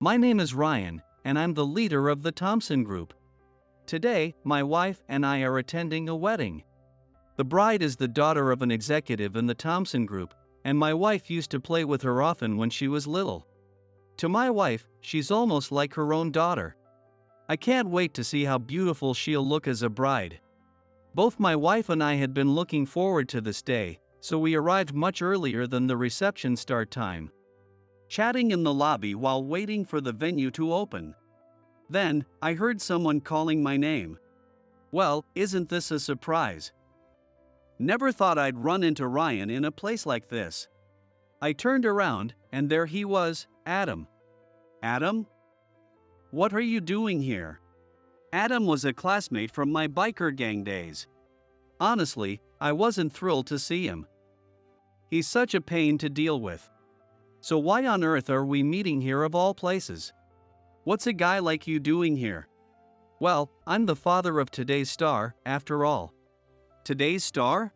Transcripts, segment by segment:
My name is Ryan, and I'm the leader of the Thompson Group. Today, my wife and I are attending a wedding. The bride is the daughter of an executive in the Thompson Group, and my wife used to play with her often when she was little. To my wife, she's almost like her own daughter. I can't wait to see how beautiful she'll look as a bride. Both my wife and I had been looking forward to this day, so we arrived much earlier than the reception start time, chatting in the lobby while waiting for the venue to open. Then, I heard someone calling my name. Well, isn't this a surprise? Never thought I'd run into Ryan in a place like this. I turned around, and there he was, Adam. Adam? What are you doing here? Adam was a classmate from my biker gang days. Honestly, I wasn't thrilled to see him. He's such a pain to deal with. So why on earth are we meeting here of all places? What's a guy like you doing here? Well, I'm the father of today's star, after all. Today's star?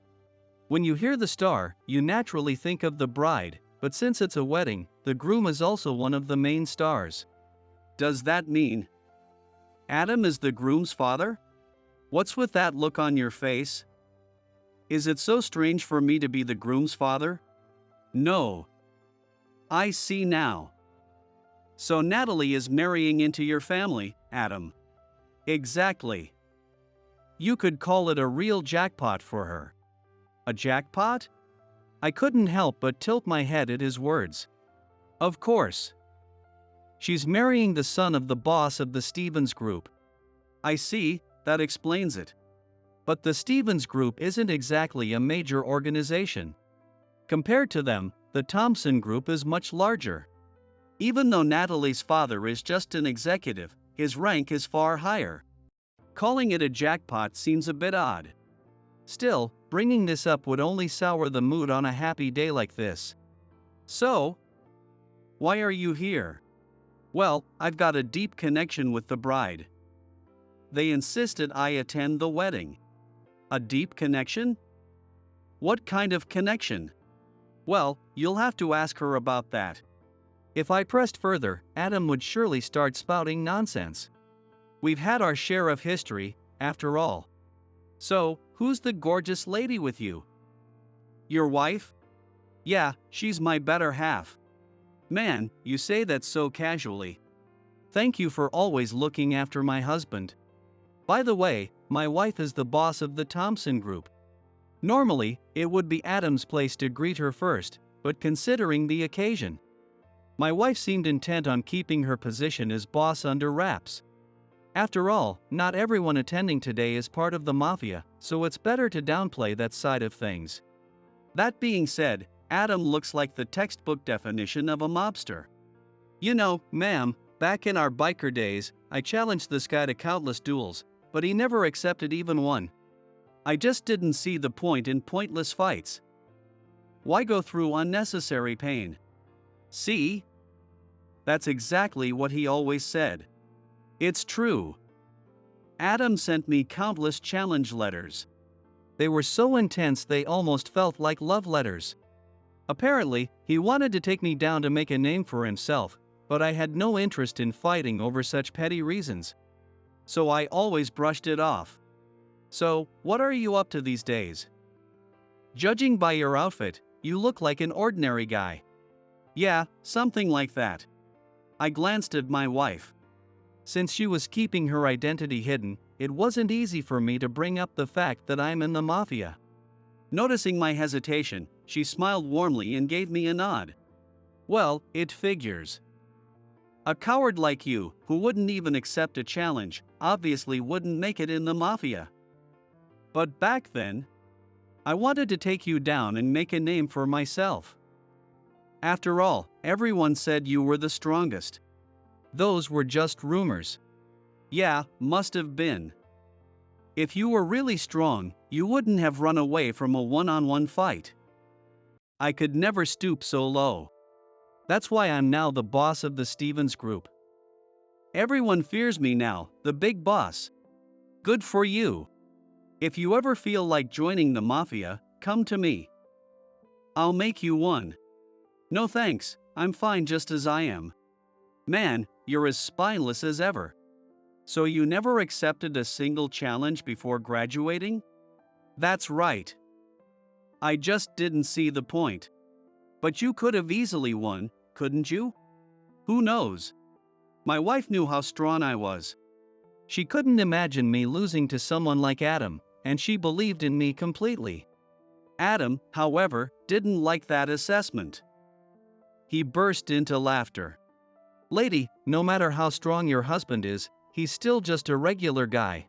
When you hear the star, you naturally think of the bride, but since it's a wedding, the groom is also one of the main stars. Does that mean Adam is the groom's father? What's with that look on your face? Is it so strange for me to be the groom's father? No. I see now. So Natalie is marrying into your family, Adam. Exactly. You could call it a real jackpot for her. A jackpot? I couldn't help but tilt my head at his words. Of course. She's marrying the son of the boss of the Stevens Group. I see, that explains it. But the Stevens Group isn't exactly a major organization. Compared to them, the Thompson Group is much larger. Even though Natalie's father is just an executive, his rank is far higher. Calling it a jackpot seems a bit odd. Still, bringing this up would only sour the mood on a happy day like this. So, why are you here? Well, I've got a deep connection with the bride. They insisted I attend the wedding. A deep connection? What kind of connection? Well, you'll have to ask her about that. If I pressed further, Adam would surely start spouting nonsense. We've had our share of history, after all. So, who's the gorgeous lady with you? Your wife? Yeah, she's my better half. Man, you say that so casually. Thank you for always looking after my husband. By the way, my wife is the boss of the Thompson Group. Normally, it would be Adam's place to greet her first, but considering the occasion, my wife seemed intent on keeping her position as boss under wraps. After all, not everyone attending today is part of the mafia, so it's better to downplay that side of things. That being said, Adam looks like the textbook definition of a mobster. You know, ma'am, back in our biker days, I challenged this guy to countless duels, but he never accepted even one. I just didn't see the point in pointless fights. Why go through unnecessary pain? See? That's exactly what he always said. It's true. Adam sent me countless challenge letters. They were so intense they almost felt like love letters. Apparently, he wanted to take me down to make a name for himself, but I had no interest in fighting over such petty reasons. So I always brushed it off. So, what are you up to these days? Judging by your outfit, you look like an ordinary guy. Yeah, something like that. I glanced at my wife. Since she was keeping her identity hidden, it wasn't easy for me to bring up the fact that I'm in the mafia. Noticing my hesitation, she smiled warmly and gave me a nod. Well, it figures. A coward like you, who wouldn't even accept a challenge, obviously wouldn't make it in the mafia. But back then, I wanted to take you down and make a name for myself. After all, everyone said you were the strongest. Those were just rumors. Yeah, must have been. If you were really strong, you wouldn't have run away from a one-on-one fight. I could never stoop so low. That's why I'm now the boss of the Stevens Group. Everyone fears me now, the big boss. Good for you. If you ever feel like joining the mafia, come to me. I'll make you one. No thanks, I'm fine just as I am. Man, you're as spineless as ever. So you never accepted a single challenge before graduating? That's right. I just didn't see the point. But you could have easily won, couldn't you? Who knows? My wife knew how strong I was. She couldn't imagine me losing to someone like Adam, and she believed in me completely. Adam, however, didn't like that assessment. He burst into laughter. Lady, no matter how strong your husband is, he's still just a regular guy.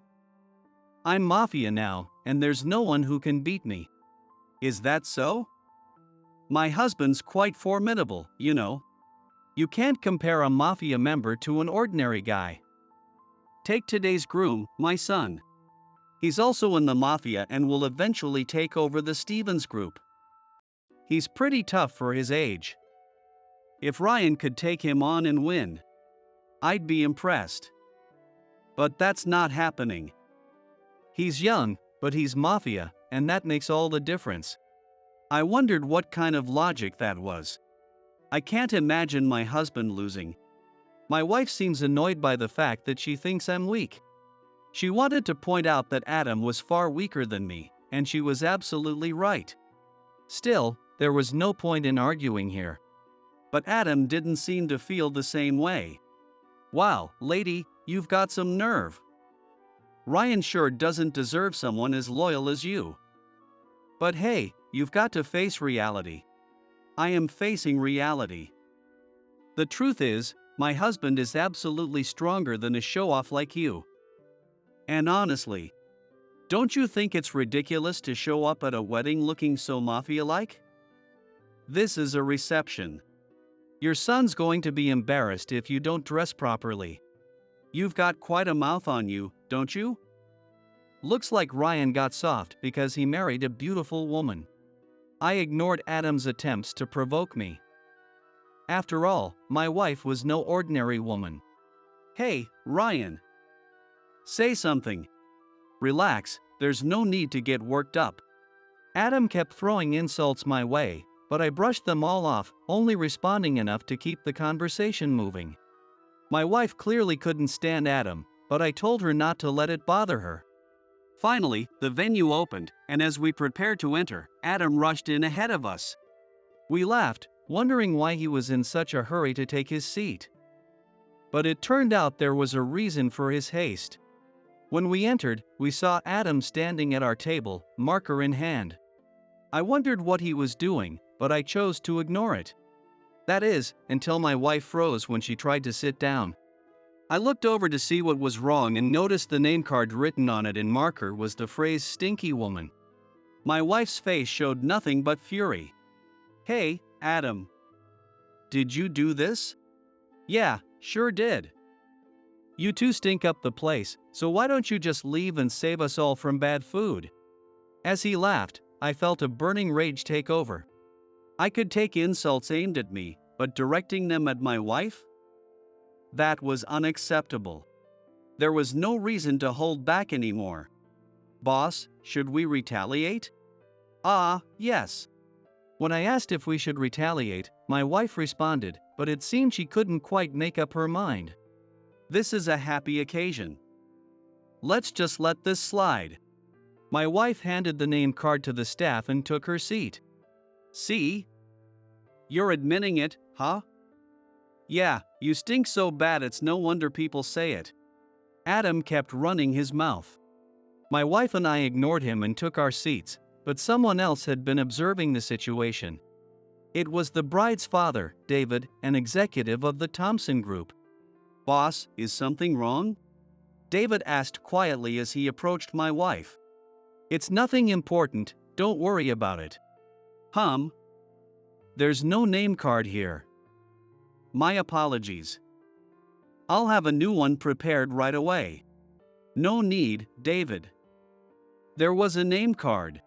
I'm mafia now, and there's no one who can beat me. Is that so? My husband's quite formidable, you know. You can't compare a mafia member to an ordinary guy. Take today's groom, my son. He's also in the mafia and will eventually take over the Stevens group. He's pretty tough for his age. If Ryan could take him on and win, I'd be impressed. But that's not happening. He's young, but he's mafia, and that makes all the difference. I wondered what kind of logic that was. I can't imagine my husband losing. My wife seems annoyed by the fact that she thinks I'm weak. She wanted to point out that Adam was far weaker than me, and she was absolutely right. Still, there was no point in arguing here. But Adam didn't seem to feel the same way. Wow, lady, you've got some nerve. Ryan sure doesn't deserve someone as loyal as you. But hey, you've got to face reality. I am facing reality. The truth is, my husband is absolutely stronger than a show-off like you. And honestly, don't you think it's ridiculous to show up at a wedding looking so mafia-like? This is a reception. Your son's going to be embarrassed if you don't dress properly. You've got quite a mouth on you, don't you? Looks like Ryan got soft because he married a beautiful woman. I ignored Adam's attempts to provoke me. After all, my wife was no ordinary woman. Hey, Ryan. Say something. Relax, there's no need to get worked up. Adam kept throwing insults my way, but I brushed them all off, only responding enough to keep the conversation moving. My wife clearly couldn't stand Adam, but I told her not to let it bother her. Finally, the venue opened, and as we prepared to enter, Adam rushed in ahead of us. We laughed, wondering why he was in such a hurry to take his seat. But it turned out there was a reason for his haste. When we entered, we saw Adam standing at our table, marker in hand. I wondered what he was doing, but I chose to ignore it. That is, until my wife froze when she tried to sit down. I looked over to see what was wrong and noticed the name card written on it in marker was the phrase "stinky woman." My wife's face showed nothing but fury. Hey, Adam. Did you do this? Yeah, sure did. You two stink up the place, so why don't you just leave and save us all from bad food? As he laughed, I felt a burning rage take over. I could take insults aimed at me, but directing them at my wife? That was unacceptable. There was no reason to hold back anymore. Boss, should we retaliate? Yes. When I asked if we should retaliate, my wife responded, but it seemed she couldn't quite make up her mind. This is a happy occasion. Let's just let this slide. My wife handed the name card to the staff and took her seat. See? You're admitting it, huh? Yeah, you stink so bad it's no wonder people say it. Adam kept running his mouth. My wife and I ignored him and took our seats, but someone else had been observing the situation. It was the bride's father, David, an executive of the Thompson Group. Boss, is something wrong? David asked quietly as he approached my wife. It's nothing important, don't worry about it. There's no name card here. My apologies. I'll have a new one prepared right away. No need, David. There was a name card.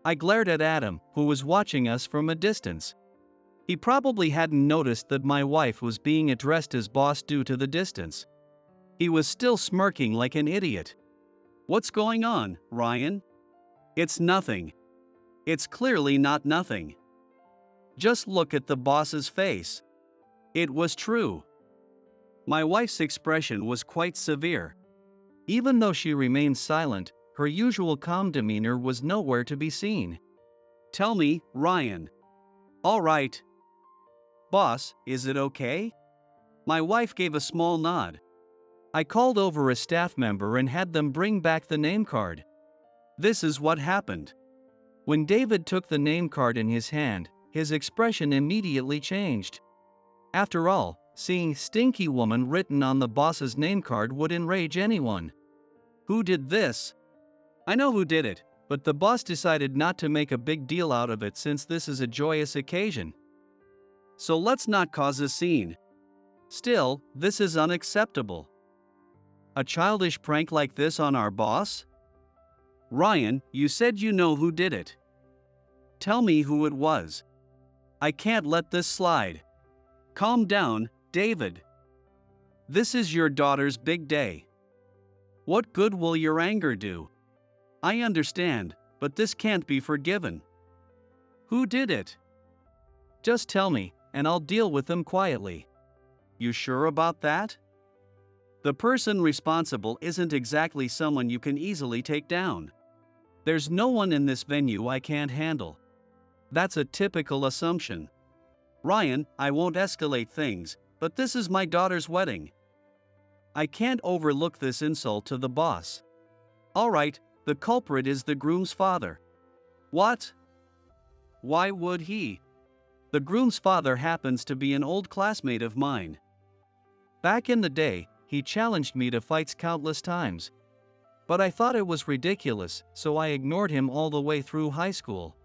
I glared at Adam, who was watching us from a distance. He probably hadn't noticed that my wife was being addressed as boss due to the distance. He was still smirking like an idiot. What's going on, Ryan? It's nothing. It's clearly not nothing. Just look at the boss's face. It was true. My wife's expression was quite severe. Even though she remained silent, her usual calm demeanor was nowhere to be seen. "Tell me, Ryan." "All right." "Boss, is it okay?" My wife gave a small nod. I called over a staff member and had them bring back the name card. This is what happened. When David took the name card in his hand, his expression immediately changed. After all, seeing "Stinky Woman" written on the boss's name card would enrage anyone. Who did this? I know who did it, but the boss decided not to make a big deal out of it since this is a joyous occasion. So let's not cause a scene. Still, this is unacceptable. A childish prank like this on our boss? Ryan, you said you know who did it. Tell me who it was. I can't let this slide. Calm down, David. This is your daughter's big day. What good will your anger do? I understand, but this can't be forgiven. Who did it? Just tell me, and I'll deal with them quietly. You sure about that? The person responsible isn't exactly someone you can easily take down. There's no one in this venue I can't handle. That's a typical assumption. Ryan, I won't escalate things, but this is my daughter's wedding. I can't overlook this insult to the boss. All right, the culprit is the groom's father. What? Why would he? The groom's father happens to be an old classmate of mine. Back in the day, he challenged me to fights countless times. But I thought it was ridiculous, so I ignored him all the way through high school.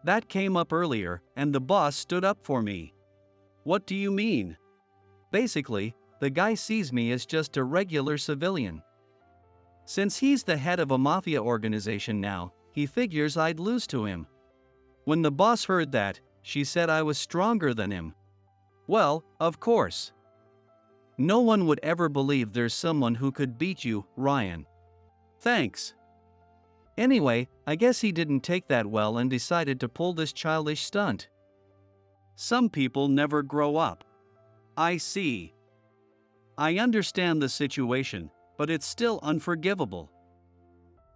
That came up earlier, and the boss stood up for me. What do you mean? Basically, the guy sees me as just a regular civilian. Since he's the head of a mafia organization now, he figures I'd lose to him. When the boss heard that, she said I was stronger than him. Well, of course. No one would ever believe there's someone who could beat you, Ryan. Thanks. Anyway, I guess he didn't take that well and decided to pull this childish stunt. Some people never grow up. I see. I understand the situation, but it's still unforgivable.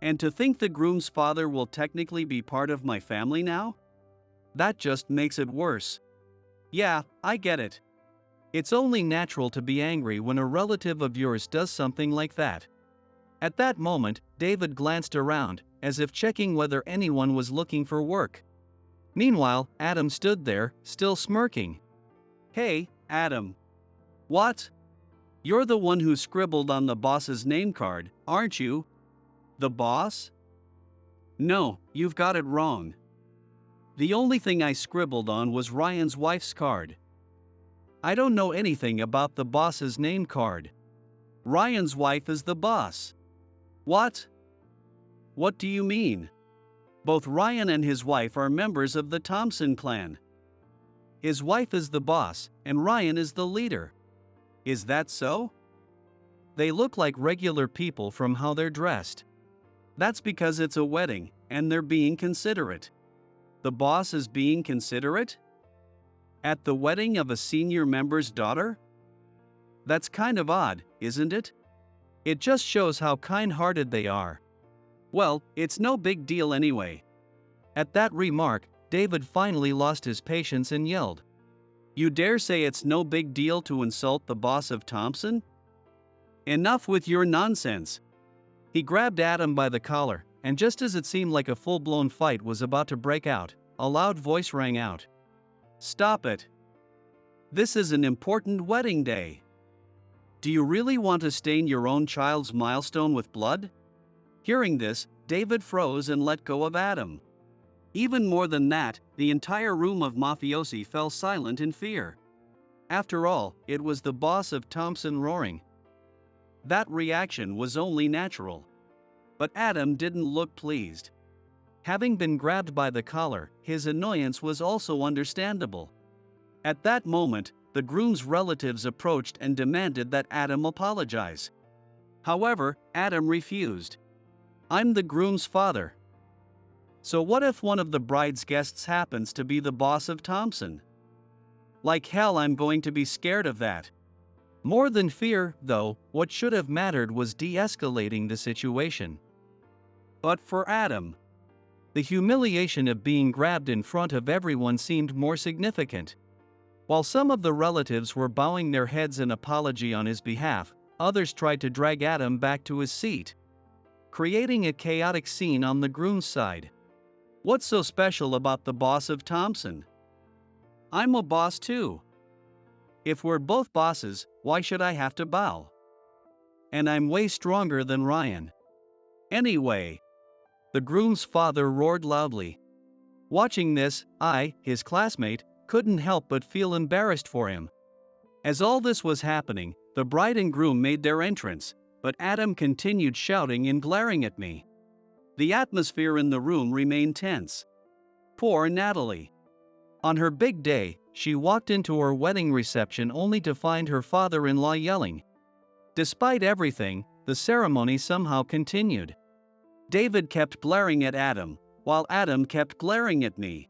And to think the groom's father will technically be part of my family now? That just makes it worse. Yeah, I get it. It's only natural to be angry when a relative of yours does something like that. At that moment, David glanced around, as if checking whether anyone was looking for work. Meanwhile, Adam stood there, still smirking. Hey, Adam. What? You're the one who scribbled on the boss's name card, aren't you? The boss? No, you've got it wrong. The only thing I scribbled on was Ryan's wife's card. I don't know anything about the boss's name card. Ryan's wife is the boss. What? What do you mean? Both Ryan and his wife are members of the Thompson clan. His wife is the boss, and Ryan is the leader. Is that so? They look like regular people from how they're dressed. That's because it's a wedding, and they're being considerate. The boss is being considerate? At the wedding of a senior member's daughter? That's kind of odd, isn't it? It just shows how kind-hearted they are. Well, it's no big deal anyway. At that remark, David finally lost his patience and yelled, You dare say it's no big deal to insult the boss of Thompson? Enough with your nonsense. He grabbed Adam by the collar, and just as it seemed like a full-blown fight was about to break out, a loud voice rang out. Stop it. This is an important wedding day. Do you really want to stain your own child's milestone with blood? Hearing this, David froze and let go of Adam. Even more than that, the entire room of mafiosi fell silent in fear. After all, it was the boss of Thompson roaring. That reaction was only natural. But Adam didn't look pleased. Having been grabbed by the collar, his annoyance was also understandable. At that moment, the groom's relatives approached and demanded that Adam apologize. However, Adam refused. I'm the groom's father. So what if one of the bride's guests happens to be the boss of Thompson? Like hell, I'm going to be scared of that. More than fear, though, what should have mattered was de-escalating the situation. But for Adam, the humiliation of being grabbed in front of everyone seemed more significant. While some of the relatives were bowing their heads in apology on his behalf, others tried to drag Adam back to his seat, creating a chaotic scene on the groom's side. What's so special about the boss of Thompson? I'm a boss too. If we're both bosses, why should I have to bow? And I'm way stronger than Ryan. Anyway, the groom's father roared loudly. Watching this, I, his classmate, couldn't help but feel embarrassed for him. As all this was happening, the bride and groom made their entrance, but Adam continued shouting and glaring at me. The atmosphere in the room remained tense. Poor Natalie. On her big day, she walked into her wedding reception only to find her father-in-law yelling. Despite everything, the ceremony somehow continued. David kept glaring at Adam, while Adam kept glaring at me.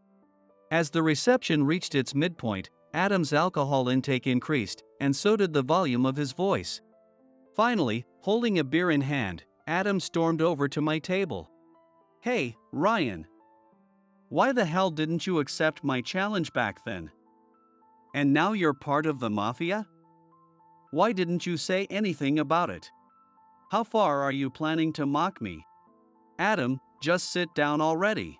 As the reception reached its midpoint, Adam's alcohol intake increased, and so did the volume of his voice. Finally, holding a beer in hand, Adam stormed over to my table. "Hey, Ryan. Why the hell didn't you accept my challenge back then? And now you're part of the mafia? Why didn't you say anything about it? How far are you planning to mock me? Adam, just sit down already.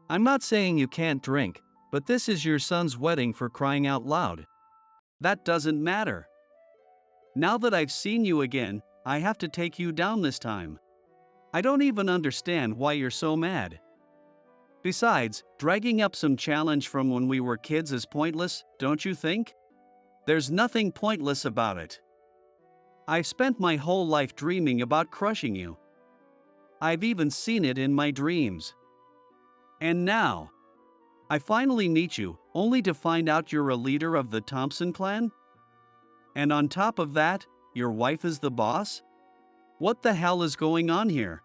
I'm not saying you can't drink, but this is your son's wedding, for crying out loud. That doesn't matter. Now that I've seen you again, I have to take you down this time. I don't even understand why you're so mad. Besides, dragging up some challenge from when we were kids is pointless, don't you think? There's nothing pointless about it. I've spent my whole life dreaming about crushing you. I've even seen it in my dreams. And now, I finally meet you, only to find out you're a leader of the Thompson clan? And on top of that, your wife is the boss? What the hell is going on here?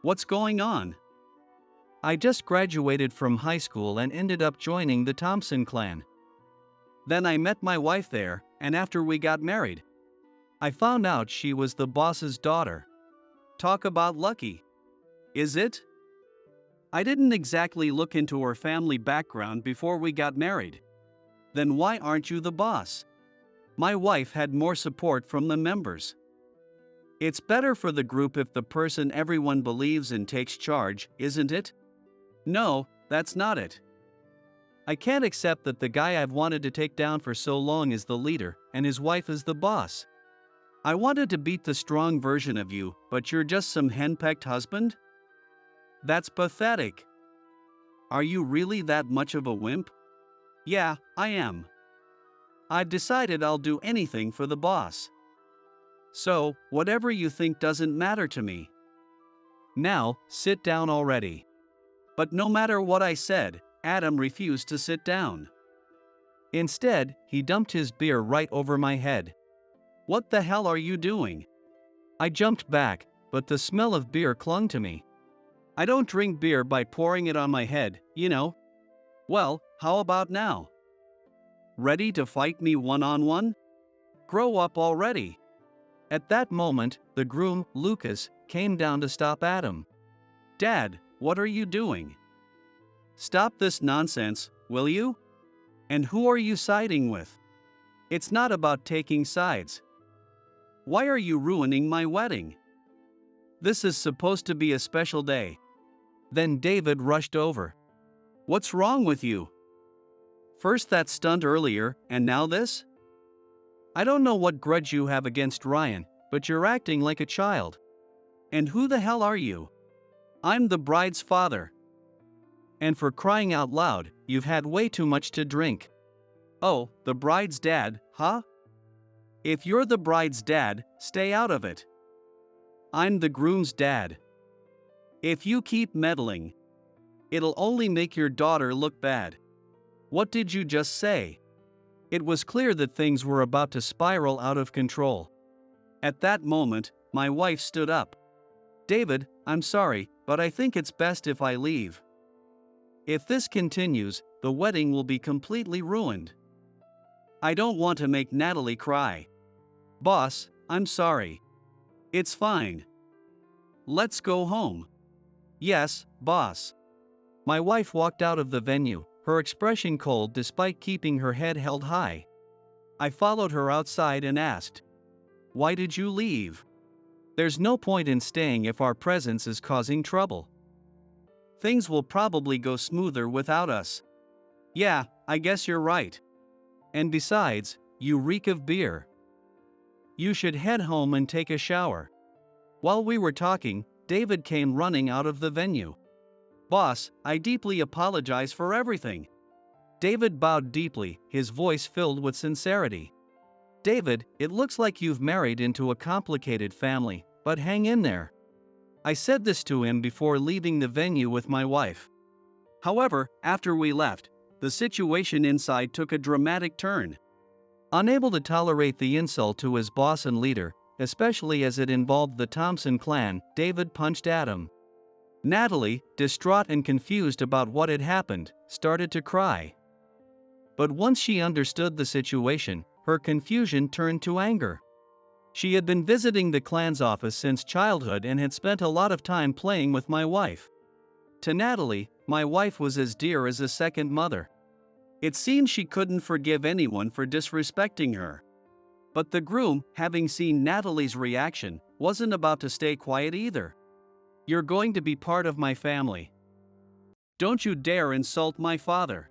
What's going on? I just graduated from high school and ended up joining the Thompson clan. Then I met my wife there, and after we got married, I found out she was the boss's daughter. Talk about lucky. Is it? I didn't exactly look into her family background before we got married. Then why aren't you the boss? My wife had more support from the members. It's better for the group if the person everyone believes in takes charge, isn't it? No, that's not it. I can't accept that the guy I've wanted to take down for so long is the leader, and his wife is the boss. I wanted to beat the strong version of you, but you're just some henpecked husband? That's pathetic. Are you really that much of a wimp? Yeah, I am. I've decided I'll do anything for the boss. So, whatever you think doesn't matter to me. Now, sit down already. But no matter what I said, Adam refused to sit down. Instead, he dumped his beer right over my head. What the hell are you doing? I jumped back, but the smell of beer clung to me. I don't drink beer by pouring it on my head, you know. Well, how about now? Ready to fight me one-on-one? Grow up already. At that moment, the groom, Lucas, came down to stop Adam. Dad, what are you doing? Stop this nonsense, will you? And who are you siding with? It's not about taking sides. Why are you ruining my wedding? This is supposed to be a special day. Then David rushed over. What's wrong with you? First that stunt earlier, and now this? I don't know what grudge you have against Ryan, but you're acting like a child. And who the hell are you? I'm the bride's father. And for crying out loud, you've had way too much to drink. Oh, the bride's dad, huh? If you're the bride's dad, stay out of it. I'm the groom's dad. If you keep meddling, it'll only make your daughter look bad. What did you just say? It was clear that things were about to spiral out of control. At that moment, my wife stood up. David, I'm sorry, but I think it's best if I leave. If this continues, the wedding will be completely ruined. I don't want to make Natalie cry. Boss, I'm sorry. It's fine. Let's go home. Yes, boss. My wife walked out of the venue, her expression cold despite keeping her head held high. I followed her outside and asked, "Why did you leave? There's no point in staying if our presence is causing trouble. Things will probably go smoother without us." "Yeah, I guess you're right. And besides, you reek of beer. You should head home and take a shower." While we were talking, David came running out of the venue. "Boss, I deeply apologize for everything." David bowed deeply, his voice filled with sincerity. "David, it looks like you've married into a complicated family, but hang in there." I said this to him before leaving the venue with my wife. However, after we left, the situation inside took a dramatic turn. Unable to tolerate the insult to his boss and leader, especially as it involved the Thompson clan, David punched Adam. Natalie, distraught and confused about what had happened, started to cry. But once she understood the situation, her confusion turned to anger. She had been visiting the clan's office since childhood and had spent a lot of time playing with my wife. To Natalie, my wife was as dear as a second mother. It seemed she couldn't forgive anyone for disrespecting her. But the groom, having seen Natalie's reaction, wasn't about to stay quiet either. "You're going to be part of my family. Don't you dare insult my father."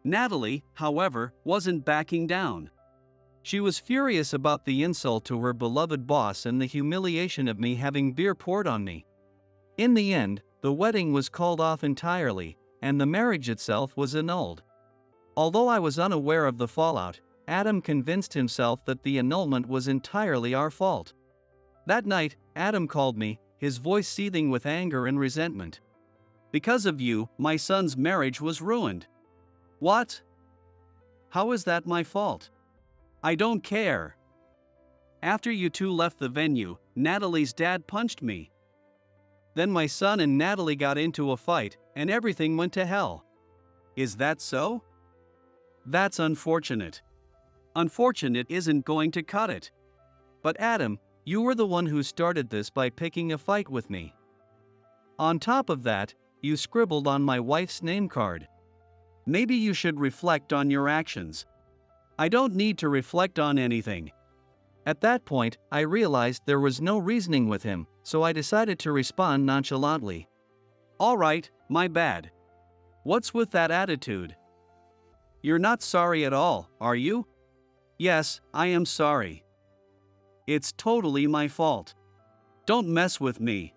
Natalie, however, wasn't backing down. She was furious about the insult to her beloved boss and the humiliation of me having beer poured on me. In the end, the wedding was called off entirely, and the marriage itself was annulled. Although I was unaware of the fallout, Adam convinced himself that the annulment was entirely our fault. That night, Adam called me, his voice seething with anger and resentment. "Because of you, my son's marriage was ruined." "What? How is that my fault?" "I don't care. After you two left the venue, Natalie's dad punched me. Then my son and Natalie got into a fight, and everything went to hell." "Is that so?" "That's unfortunate." "Unfortunate isn't going to cut it." "But Adam, you were the one who started this by picking a fight with me. On top of that, you scribbled on my wife's name card. Maybe you should reflect on your actions." "I don't need to reflect on anything." At that point, I realized there was no reasoning with him, so I decided to respond nonchalantly. "All right, my bad. What's with that attitude? You're not sorry at all, are you?" "Yes, I am sorry. It's totally my fault. Don't mess with me."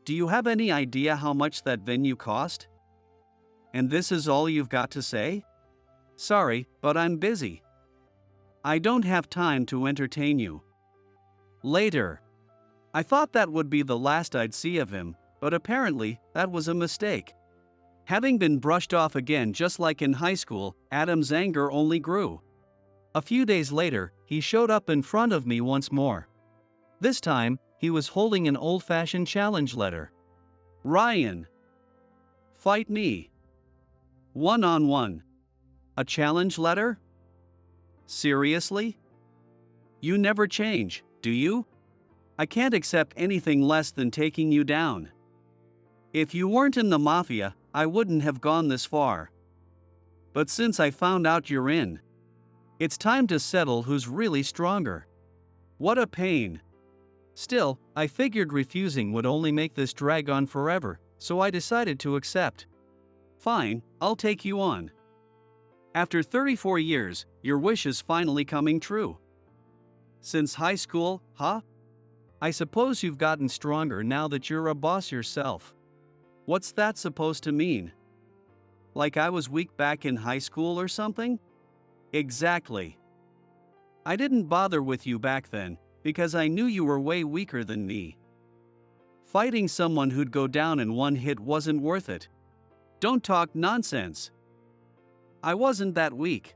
"Do you have any idea how much that venue cost? And this is all you've got to say?" "Sorry, but I'm busy. I don't have time to entertain you." Later. I thought that would be the last I'd see of him, but apparently, that was a mistake. Having been brushed off again just like in high school, Adam's anger only grew. A few days later, he showed up in front of me once more. This time, he was holding an old-fashioned challenge letter. "Ryan, fight me. One-on-one. A challenge letter? Seriously? You never change, do you? I can't accept anything less than taking you down. If you weren't in the mafia, I wouldn't have gone this far. But since I found out you're in, it's time to settle who's really stronger." What a pain. Still, I figured refusing would only make this drag on forever, so I decided to accept. "Fine, I'll take you on. After 34 years, your wish is finally coming true. Since high school, huh? I suppose you've gotten stronger now that you're a boss yourself. What's that supposed to mean? Like I was weak back in high school or something?" "Exactly. I didn't bother with you back then, because I knew you were way weaker than me. Fighting someone who'd go down in one hit wasn't worth it. Don't talk nonsense. I wasn't that weak.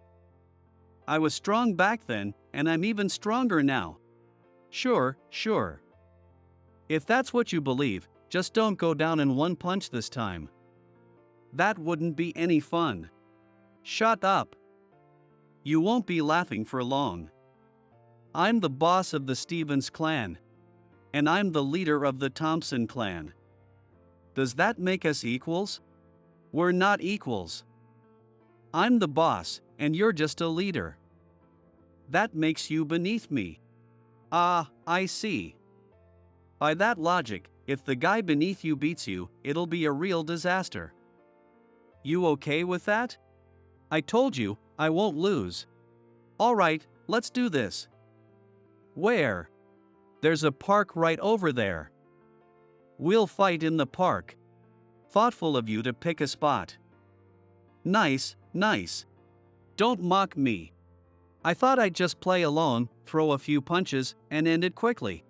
I was strong back then, and I'm even stronger now." Sure. If that's what you believe, just don't go down in one punch this time. That wouldn't be any fun." "Shut up. You won't be laughing for long. I'm the boss of the Stevens clan. And I'm the leader of the Thompson clan. Does that make us equals? We're not equals. I'm the boss, and you're just a leader. That makes you beneath me. Ah, I see. By that logic, if the guy beneath you beats you, it'll be a real disaster. You okay with that? I told you, I won't lose. All right, let's do this. Where? There's a park right over there. We'll fight in the park. Thoughtful of you to pick a spot. Nice, nice. Don't mock me. I thought I'd just play along, throw a few punches, and end it quickly.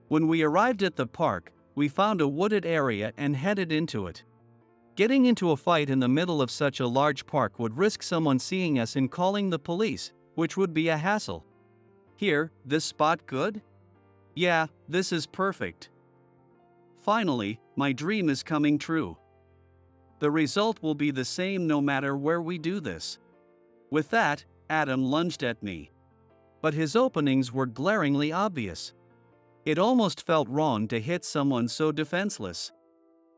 When we arrived at the park, we found a wooded area and headed into it. Getting into a fight in the middle of such a large park would risk someone seeing us and calling the police, which would be a hassle. Here, this spot good? Yeah, this is perfect. Finally, my dream is coming true. The result will be the same no matter where we do this. With that, Adam lunged at me. But his openings were glaringly obvious. It almost felt wrong to hit someone so defenseless.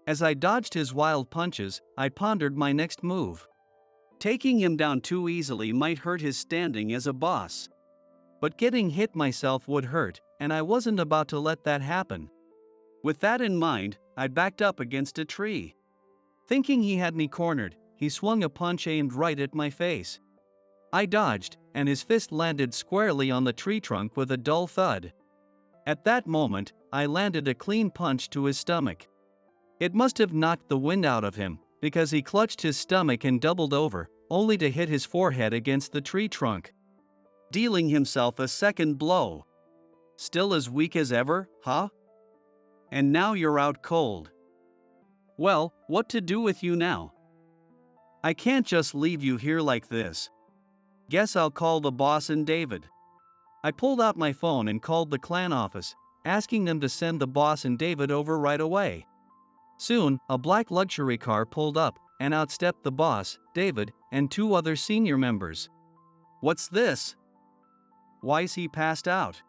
As I dodged his wild punches, I pondered my next move. Taking him down too easily might hurt his standing as a boss. But getting hit myself would hurt, and I wasn't about to let that happen. With that in mind, I backed up against a tree. Thinking he had me cornered, he swung a punch aimed right at my face. I dodged, and his fist landed squarely on the tree trunk with a dull thud. At that moment, I landed a clean punch to his stomach. It must have knocked the wind out of him, because he clutched his stomach and doubled over, only to hit his forehead against the tree trunk, dealing himself a second blow. Still as weak as ever, huh? And now you're out cold. Well, what to do with you now? I can't just leave you here like this. Guess I'll call the boss and David. I pulled out my phone and called the clan office, asking them to send the boss and David over right away. Soon, a black luxury car pulled up, and out stepped the boss, David, and two other senior members. What's this? Why's he passed out?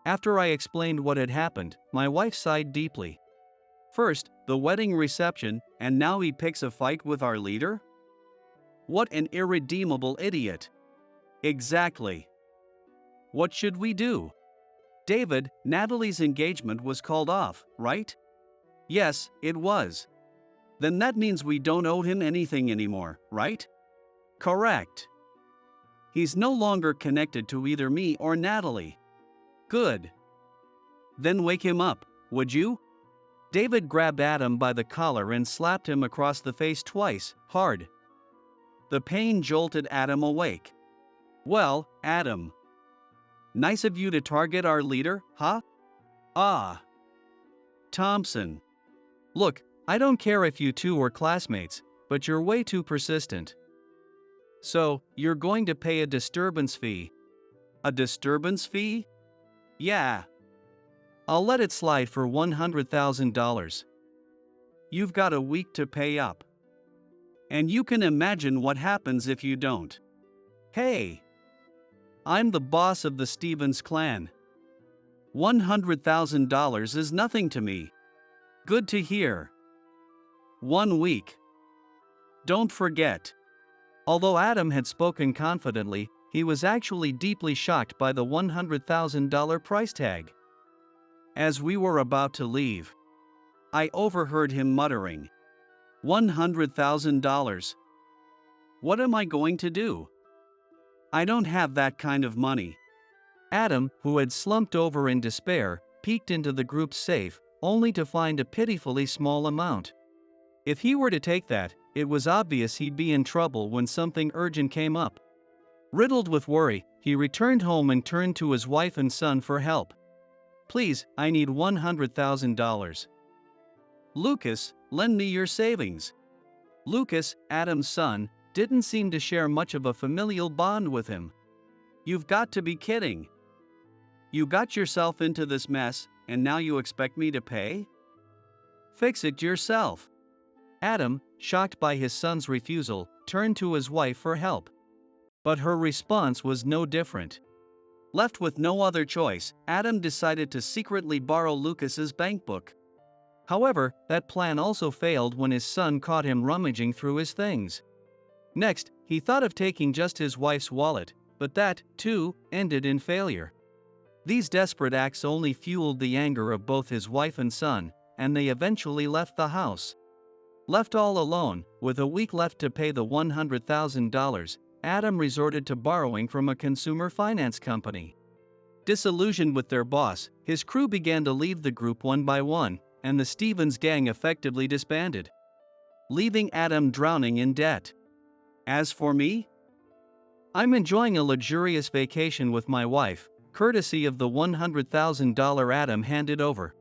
After I explained what had happened, my wife sighed deeply. First, the wedding reception, and now he picks a fight with our leader? What an irredeemable idiot. Exactly. What should we do? David, Natalie's engagement was called off, right? Yes, it was. Then that means we don't owe him anything anymore, right? Correct. He's no longer connected to either me or Natalie. Good. Then wake him up, would you? David grabbed Adam by the collar and slapped him across the face twice, hard. The pain jolted Adam awake. Well, Adam. Nice of you to target our leader, huh? Ah. Thompson. Look, I don't care if you two were classmates, but you're way too persistent. So, you're going to pay a disturbance fee. A disturbance fee? Yeah. I'll let it slide for $100,000. You've got a week to pay up. And you can imagine what happens if you don't. Hey! I'm the boss of the Stevens clan. $100,000 is nothing to me. Good to hear. 1 week. Don't forget. Although Adam had spoken confidently, he was actually deeply shocked by the $100,000 price tag. As we were about to leave, I overheard him muttering, $100,000. What am I going to do? I don't have that kind of money. Adam, who had slumped over in despair, peeked into the group's safe, only to find a pitifully small amount. If he were to take that, it was obvious he'd be in trouble when something urgent came up. Riddled with worry, he returned home and turned to his wife and son for help. Please, I need $100,000. Lucas, lend me your savings. Lucas, Adam's son, didn't seem to share much of a familial bond with him. You've got to be kidding. You got yourself into this mess, and now you expect me to pay? Fix it yourself. Adam, shocked by his son's refusal, turned to his wife for help. But her response was no different. Left with no other choice, Adam decided to secretly borrow Lucas's bank book. However, that plan also failed when his son caught him rummaging through his things. Next, he thought of taking just his wife's wallet, but that, too, ended in failure. These desperate acts only fueled the anger of both his wife and son, and they eventually left the house. Left all alone, with a week left to pay the $100,000, Adam resorted to borrowing from a consumer finance company. Disillusioned with their boss, his crew began to leave the group one by one, and the Stevens gang effectively disbanded, leaving Adam drowning in debt. As for me, I'm enjoying a luxurious vacation with my wife, courtesy of the $100,000 Adam handed over.